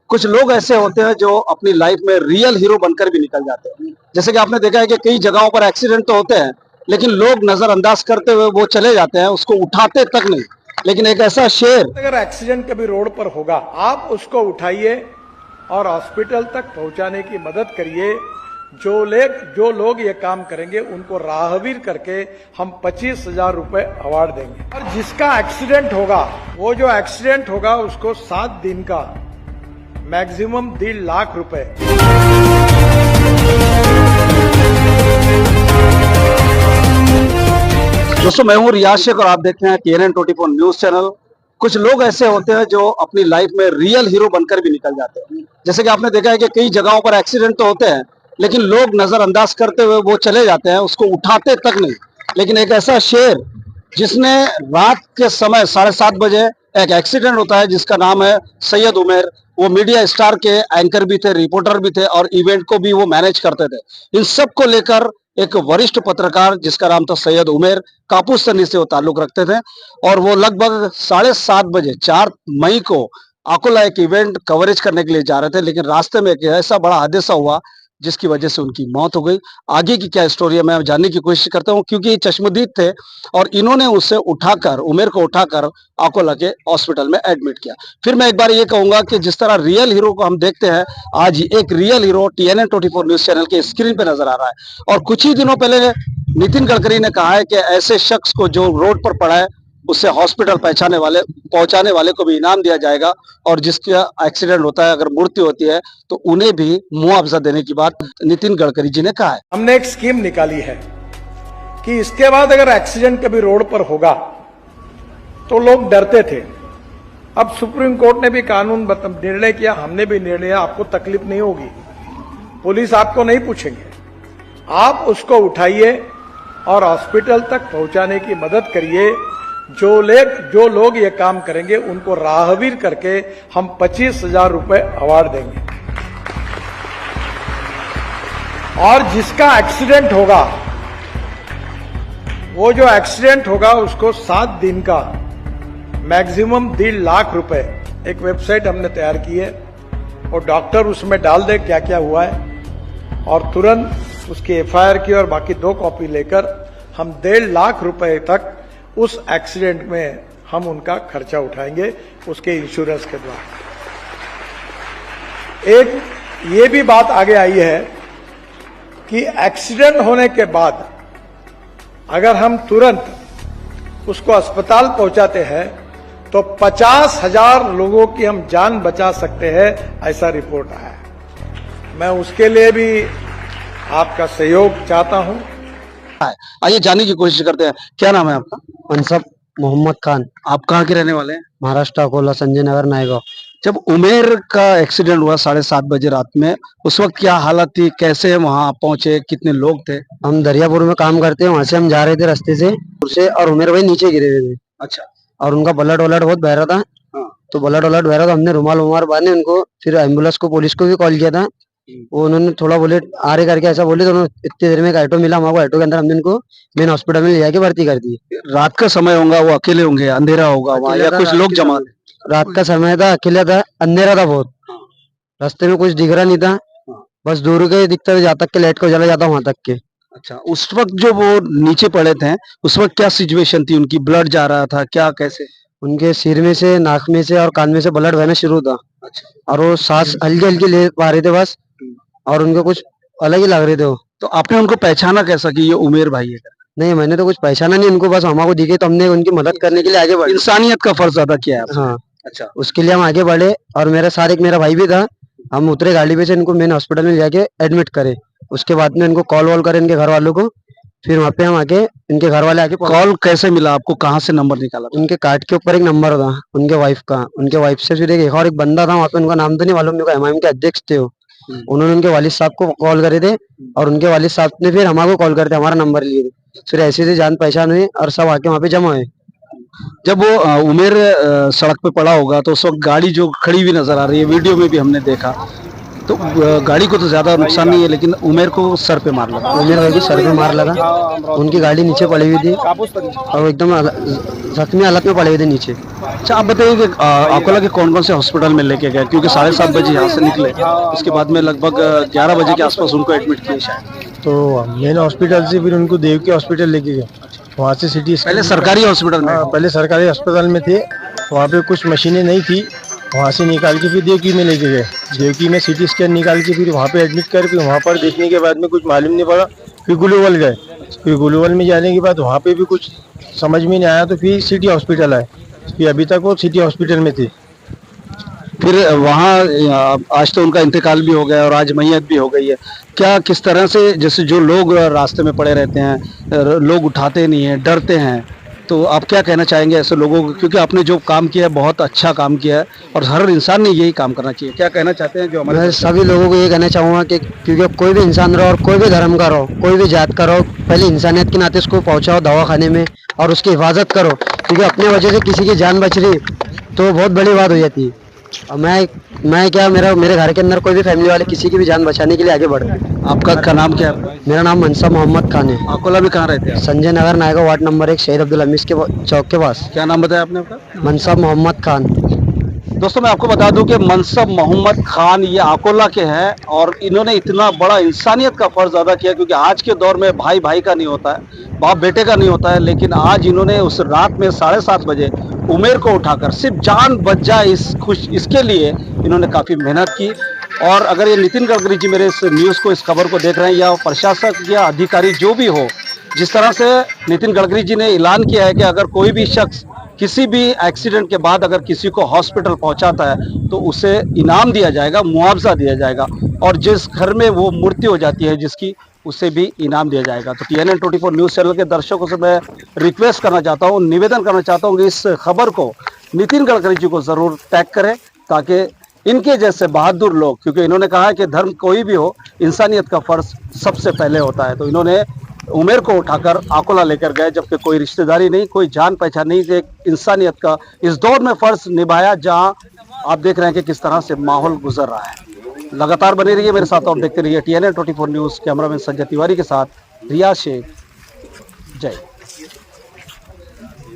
कुछ लोग ऐसे होते हैं जो अपनी लाइफ में रियल हीरो बनकर भी निकल जाते हैं। जैसे कि आपने देखा है कि कई जगहों पर एक्सीडेंट तो होते हैं, लेकिन लोग नजरअंदाज करते हुए वो चले जाते हैं, उसको उठाते तक नहीं। लेकिन एक ऐसा शेर, अगर एक्सीडेंट कभी रोड पर होगा, आप उसको उठाइए और हॉस्पिटल तक पहुंचाने की मदद करिए। जो लोग ये काम करेंगे उनको राहगीर करके हम 25,000 रुपए अवार्ड देंगे। और जिसका एक्सीडेंट होगा, वो जो एक्सीडेंट होगा उसको 7 दिन का मैक्सिमम 1.5 लाख रुपए। दोस्तों मैं हूं रियाज शेख और आप देखते हैं KNN 24 न्यूज चैनल। कुछ लोग ऐसे होते हैं जो अपनी लाइफ में रियल हीरो बनकर भी निकल जाते हैं। जैसे कि आपने देखा है कि कई जगहों पर एक्सीडेंट तो होते हैं, लेकिन लोग नजरअंदाज करते हुए वो चले जाते हैं, उसको उठाते तक नहीं। लेकिन एक ऐसा शेर जिसने रात के समय 7:30 बजे एक एक्सीडेंट होता है, जिसका नाम है सैयद उमेर। वो मीडिया स्टार के एंकर भी थे, रिपोर्टर भी थे और इवेंट को भी वो मैनेज करते थे। इन सब को लेकर एक वरिष्ठ पत्रकार जिसका नाम था सैयद उमेर, कापुस्तनी से वो ताल्लुक रखते थे और वो लगभग 7:30 बजे 4 मई को अकोला एक इवेंट कवरेज करने के लिए जा रहे थे, लेकिन रास्ते में एक ऐसा बड़ा हादसा हुआ जिसकी वजह से उनकी मौत हो गई। आगे की क्या स्टोरी है मैं जानने की कोशिश करता हूँ, क्योंकि ये चश्मदीद थे और इन्होंने उसे उठाकर, उमेर को उठाकर अकोला के हॉस्पिटल में एडमिट किया। फिर मैं एक बार ये कहूंगा कि जिस तरह रियल हीरो को हम देखते हैं, आज एक real hero TNN 24 news channel के स्क्रीन पे नजर आ रहा है। और कुछ ही दिनों पहले नितिन गडकरी ने कहा है कि ऐसे शख्स को जो रोड पर पड़ा है उससे हॉस्पिटल पहुंचाने वाले को भी इनाम दिया जाएगा, और जिसका एक्सीडेंट होता है, अगर मृत्यु होती है तो उन्हें भी मुआवजा देने की बात नितिन गडकरी जी ने कहा है। हमने एक स्कीम निकाली है कि इसके बाद अगर एक्सीडेंट कभी रोड पर होगा तो लोग डरते थे। अब सुप्रीम कोर्ट ने भी कानून निर्णय किया, हमने भी निर्णय किया, आपको तकलीफ नहीं होगी, पुलिस आपको नहीं पूछेंगे, आप उसको उठाइए और हॉस्पिटल तक पहुंचाने की मदद करिए। जो लोग ये काम करेंगे उनको राहगीर करके हम 25,000 रुपए अवार्ड देंगे। और जिसका एक्सीडेंट होगा, वो जो एक्सीडेंट होगा उसको 7 दिन का मैक्सिमम 1.5 लाख रुपए, एक वेबसाइट हमने तैयार की है और डॉक्टर उसमें डाल दे क्या क्या हुआ है और तुरंत उसकी FIR की और बाकी 2 कॉपी लेकर हम 1.5 लाख रुपए तक उस एक्सीडेंट में हम उनका खर्चा उठाएंगे उसके इंश्योरेंस के द्वारा। एक ये भी बात आगे आई है कि एक्सीडेंट होने के बाद अगर हम तुरंत उसको अस्पताल पहुंचाते हैं तो 50,000 लोगों की हम जान बचा सकते हैं, ऐसा रिपोर्ट आया है। मैं उसके लिए भी आपका सहयोग चाहता हूं। आइए जानने की कोशिश करते हैं, क्या नाम है आपका? अनसब मोहम्मद खान। आप कहाँ के रहने वाले हैं? महाराष्ट्र, अकोला, संजय नगर, नायगांव। जब उमेर का एक्सीडेंट हुआ 7:30 बजे रात में, उस वक्त क्या हालत थी, कैसे वहां आप पहुंचे, कितने लोग थे? हम दरियापुर में काम करते हैं, वहां से हम जा रहे थे रास्ते से और उमेर भाई नीचे गिरे हुए थे। अच्छा। और उनका ब्लड वलड बहुत बह रहा था। हाँ। तो ब्लड वलड बह रहा था, हमने रुमाल उमाल बांधे उनको, फिर एम्बुलेंस को, पुलिस को भी कॉल किया था। वो उन्होंने थोड़ा बोले आ रहे करके ऐसा बोले, तो इतनी देर में एक ऑटो मिला हमारे, ऑटो के अंदर हमने इनको मेन हॉस्पिटल में ले जाके भर्ती कर दी। रात का समय होगा, वो अकेले होंगे, अंधेरा होगा वहाँ, या कुछ लोग जमा थे? रात का समय था, अकेला था, अंधेरा था बहुत, रास्ते में कुछ दिख रहा नहीं था, बस दूर के दिखता था, जहाँ तक के लाइट को जला जाता वहां तक के। अच्छा, उस वक्त जो वो नीचे पड़े थे, उस वक्त क्या सिचुएशन थी उनकी? ब्लड जा रहा था क्या, कैसे? उनके सिर में से, नाक में से और कान में से ब्लड बहना शुरू था। अच्छा। और वो सांस हल्की हल्की ले पा रहे थे बस, और उनको कुछ अलग ही लग रहे थे वो। तो आपने उनको पहचाना कैसा कि ये उमेर भाई है? नहीं, मैंने तो कुछ पहचाना नहीं उनको, बस हमारे दिखे तो हमने उनकी मदद करने के लिए आगे बढ़े। इंसानियत का फर्ज अदा किया है। हाँ। अच्छा। उसके लिए हम आगे बढ़े और मेरे साथ एक मेरा भाई भी था, हम उतरे गाड़ी पे से, इनको मेन हॉस्पिटल में जाके एडमिट करे। उसके बाद में इनको कॉल वॉल करे इनके घर वालों को, फिर वहाँ पे हम आके, इनके घर वाले आके। कॉल कैसे मिला आपको, कहाँ से नंबर निकाला? उनके कार्ड के ऊपर एक नंबर था उनके वाइफ का, उनके वाइफ से फिर एक और एक बंदा था वहाँ पे, उनका नाम तो नहीं मालूम मेरे को, MIM के अध्यक्ष थे वो। उन्होंने उनके वालिद साहब को कॉल करे थे और उनके वालिद साहब ने फिर हमारे को कॉल करते, हमारा नंबर लिए थे। फिर ऐसे से जान पहचान हुई और सब आके वहाँ पे जमा हुए। जब वो उमेर सड़क पे पड़ा होगा तो उस वक्त गाड़ी जो खड़ी हुई नजर आ रही है, वीडियो में भी हमने देखा, तो गाड़ी को तो ज्यादा नुकसान नहीं है, लेकिन उमेर को सर पे मार लगा। उमेर भाई की सर पे मार लगा, उनकी गाड़ी नीचे पड़ी हुई थी और एकदम जख्मी हालत में पड़े हुए थे नीचे। अच्छा, आप बताइए कि अकोला के कौन कौन से हॉस्पिटल में लेके गए, क्योंकि 7:30 बजे यहाँ से निकले, उसके बाद में लगभग 11 बजे के आसपास उनको एडमिट किए शायद। तो मेन हॉस्पिटल से फिर उनको देव के हॉस्पिटल लेके गए, वहाँ से सिटी पहले सरकारी हॉस्पिटल में? पहले सरकारी अस्पताल में थे, वहाँ पे कुछ मशीनें नहीं थी, वहाँ से निकाल के फिर देवकी में लेके गए। देवकी में सिटी स्कैन निकाल के फिर वहाँ पे एडमिट कर, फिर वहाँ पर देखने के बाद में कुछ मालूम नहीं पड़ा, फिर ग्लोबल गए। फिर ग्लोबल में जाने के बाद वहाँ पे भी कुछ समझ में नहीं आया, तो फिर सिटी हॉस्पिटल आए, फिर अभी तक वो सिटी हॉस्पिटल में थे। फिर वहाँ आज तो उनका इंतकाल भी हो गया और आज मैयत भी हो गई है। क्या किस तरह से, जैसे जो लोग रास्ते में पड़े रहते हैं, लोग उठाते नहीं हैं, डरते हैं, तो आप क्या कहना चाहेंगे ऐसे लोगों को, क्योंकि आपने जो काम किया है बहुत अच्छा काम किया है और हर इंसान ने यही काम करना चाहिए। क्या कहना चाहते हैं जो हमारे? मैं सभी लोगों को ये कहना चाहूँगा कि क्योंकि कोई भी इंसान रहो और कोई भी धर्म का रहो, कोई भी जात का रहो, पहले इंसानियत के नाते उसको पहुँचाओ दवाखाने में और उसकी हिफाजत करो, क्योंकि अपने वजह से किसी की जान बच रही तो बहुत बड़ी बात हो जाती है। और मैं क्या, मेरे घर के अंदर कोई भी फैमिली वाले किसी की भी जान बचाने के लिए आगे बढ़ रहे हैं। आपका नाम क्या है? मेरा नाम मनसब मोहम्मद खान है। अकोला में कहाँ रहते हैं? संजय नगर नायगा वार्ड नंबर 1 शहीद अब्दुल हमीद के चौक के पास। क्या नाम बताया आपने आपका? मनसब मोहम्मद खान। दोस्तों, मैं आपको बता दूं कि मनसब मोहम्मद खान ये अकोला के हैं और इन्होंने इतना बड़ा इंसानियत का फर्ज अदा किया, क्योंकि आज के दौर में भाई भाई का नहीं होता है, बाप बेटे का नहीं होता है, लेकिन आज इन्होंने उस रात में 7:30 बजे उमेर को उठाकर सिर्फ जान बच जाए इसके लिए इन्होंने काफ़ी मेहनत की। और अगर ये नितिन गडकरी जी मेरे इस न्यूज़ को, इस खबर को देख रहे हैं, या प्रशासक या अधिकारी जो भी हो, जिस तरह से नितिन गडकरी जी ने ऐलान किया है कि अगर कोई भी शख्स किसी भी एक्सीडेंट के बाद अगर किसी को हॉस्पिटल पहुंचाता है तो उसे इनाम दिया जाएगा, मुआवजा दिया जाएगा, और जिस घर में वो मृत्यु हो जाती है जिसकी, उसे भी इनाम दिया जाएगा। तो TNN 24 न्यूज़ चैनल के दर्शकों से मैं रिक्वेस्ट करना चाहता हूँ, निवेदन करना चाहता हूँ कि इस खबर को नितिन गडकरी जी को ज़रूर टैग करें, ताकि इनके जैसे बहादुर लोग, क्योंकि इन्होंने कहा है कि धर्म कोई भी हो, इंसानियत का फ़र्ज सबसे पहले होता है, तो इन्होंने उमेर को उठाकर अकोला लेकर गए, जबकि कोई रिश्तेदारी नहीं, कोई जान पहचान नहीं, एक इंसानियत का इस दौर में फ़र्ज निभाया, जहां आप देख रहे हैं कि किस तरह से माहौल गुजर रहा है। लगातार बने रहिए मेरे साथ और देखते रहिए TNN 24 news. Cameraman Sanjay Tiwari के साथ रियाज शेख। जय।